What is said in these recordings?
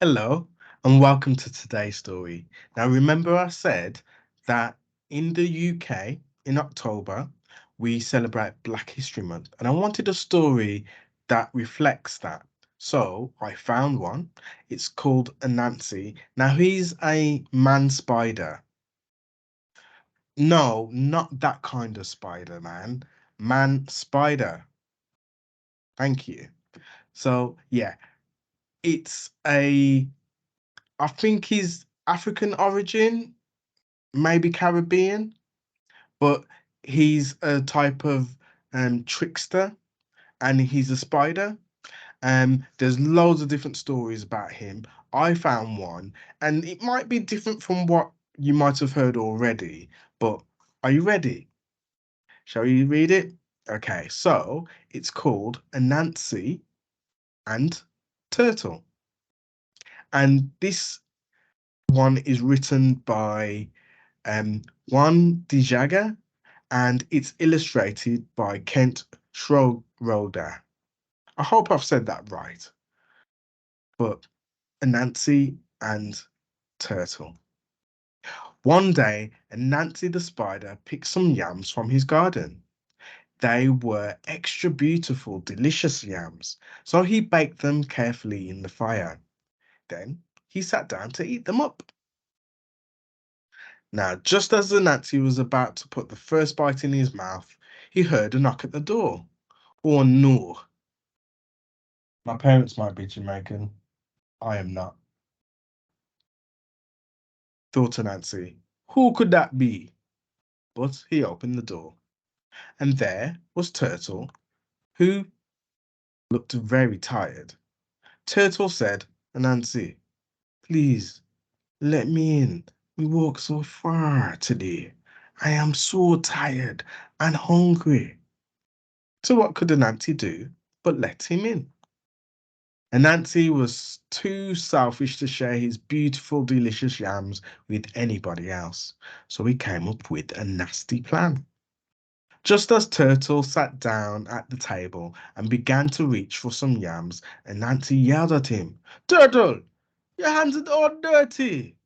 Hello, and welcome to today's story. Now, remember, I said that in the UK in October, we celebrate Black History Month, and I wanted a story that reflects that. So I found one. It's called Anansi. Now, he's a man spider. No, not that kind of spider, man. Man spider. Thank you. So, yeah, it's I think he's African origin, maybe Caribbean, but he's a type of trickster and he's a spider. There's loads of different stories about him. I found one, and it might be different from what you might have heard already, but are you ready? Shall we read it? Okay, so it's called Anansi and Turtle. And this one is written by Juan Dijaga and it's illustrated by Kent Schroeder. I hope I've said that right. But Anansi and Turtle. One day, Anansi the spider picked some yams from his garden. They were extra beautiful, delicious yams, so he baked them carefully in the fire. Then he sat down to eat them up. Now, just as Anansi was about to put the first bite in his mouth, he heard a knock at the door. Oh no, my parents might be Jamaican. I am not, thought Nancy. Who could that be? But he opened the door, and there was Turtle, who looked very tired. Turtle said, Nancy, please let me in. We walked so far today. I am so tired and hungry. So what could Nancy do but let him in? Anansi was too selfish to share his beautiful, delicious yams with anybody else, so he came up with a nasty plan. Just as Turtle sat down at the table and began to reach for some yams, Anansi yelled at him, Turtle, your hands are all dirty.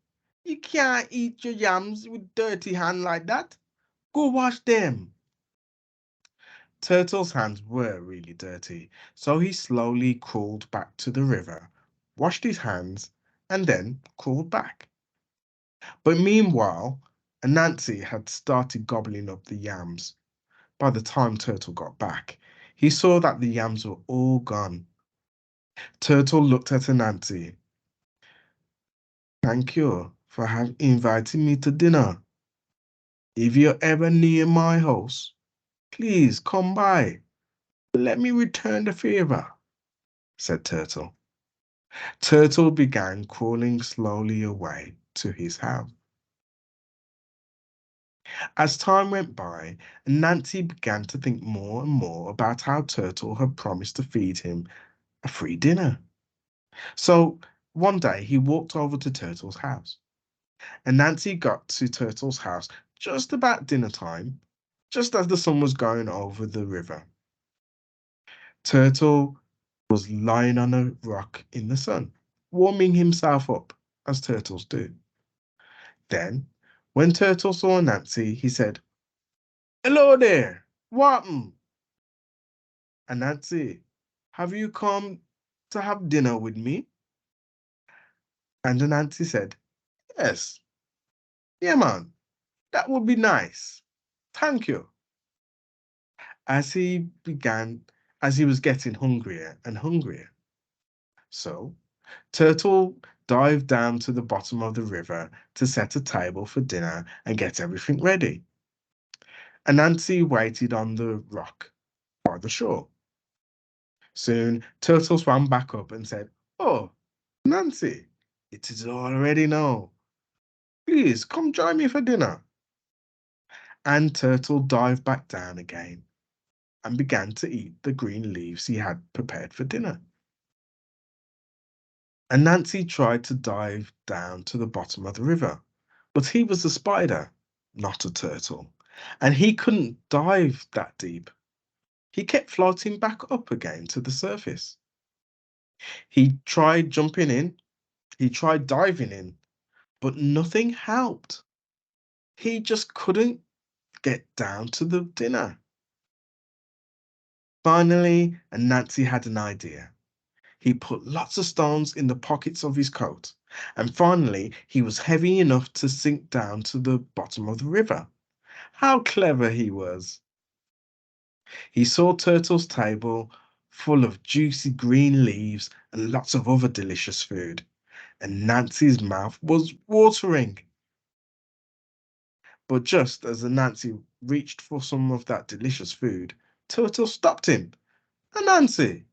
You can't eat your yams with dirty hand like that. Go wash them. Turtle's hands were really dirty, so he slowly crawled back to the river, washed his hands, and then crawled back. But meanwhile, Anansi had started gobbling up the yams. By the time Turtle got back, he saw that the yams were all gone. Turtle looked at Anansi. Thank you for inviting me to dinner. If you're ever near my house, please come by. Let me return the favor, said Turtle. Turtle began crawling slowly away to his house. As time went by, Nancy began to think more and more about how Turtle had promised to feed him a free dinner. So one day he walked over to Turtle's house, and Nancy got to Turtle's house just about dinner time, just as the sun was going over the river. Turtle was lying on a rock in the sun, warming himself up, as turtles do. Then, when Turtle saw Nancy, he said, Hello there, Warden. And Nancy, have you come to have dinner with me? And Nancy said, Yes, yeah, man, that would be nice. Thank you. As he began, as he was getting hungrier and hungrier. So, Turtle dived down to the bottom of the river to set a table for dinner and get everything ready. And Nancy waited on the rock by the shore. Soon, Turtle swam back up and said, Oh, Nancy, it is already now. Please come join me for dinner. And Turtle dived back down again and began to eat the green leaves he had prepared for dinner. And Nancy tried to dive down to the bottom of the river, but he was a spider, not a turtle, and he couldn't dive that deep. He kept floating back up again to the surface. He tried jumping in, He tried diving in, but nothing helped. He just couldn't get down to the dinner. Finally, Anansi had an idea. He put lots of stones in the pockets of his coat, and finally he was heavy enough to sink down to the bottom of the river. How clever he was! He saw Turtle's table full of juicy green leaves and lots of other delicious food, and Nancy's mouth was watering. But just as Nancy reached for some of that delicious food, Turtle stopped him. Nancy,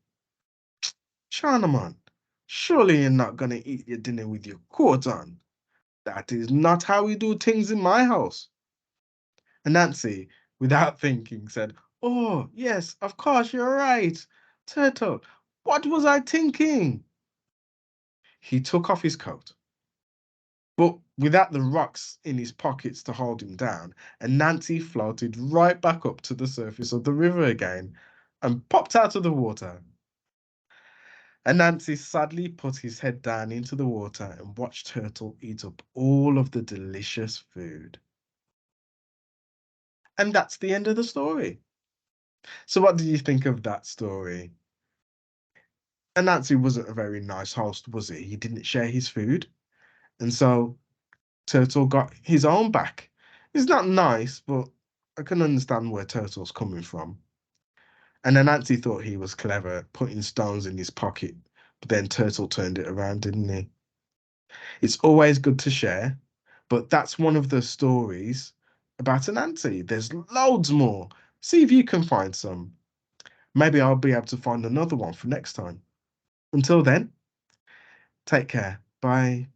Chinaman, surely you're not going to eat your dinner with your coat on. That is not how we do things in my house. And Nancy, without thinking, said, "Oh, yes, of course, you're right. Turtle, what was I thinking?" He took off his coat, but without the rocks in his pockets to hold him down, and Nancy floated right back up to the surface of the river again and popped out of the water. And Nancy sadly put his head down into the water and watched Turtle eat up all of the delicious food. And that's the end of the story. So, what did you think of that story? And Nancy wasn't a very nice host, was he? He didn't share his food. And so Turtle got his own back. It's not nice, but I can understand where Turtle's coming from. And then Nancy thought he was clever, putting stones in his pocket. But then Turtle turned it around, didn't he? It's always good to share, but that's one of the stories about Anansi. There's loads more. See if you can find some. Maybe I'll be able to find another one for next time. Until then, take care. Bye.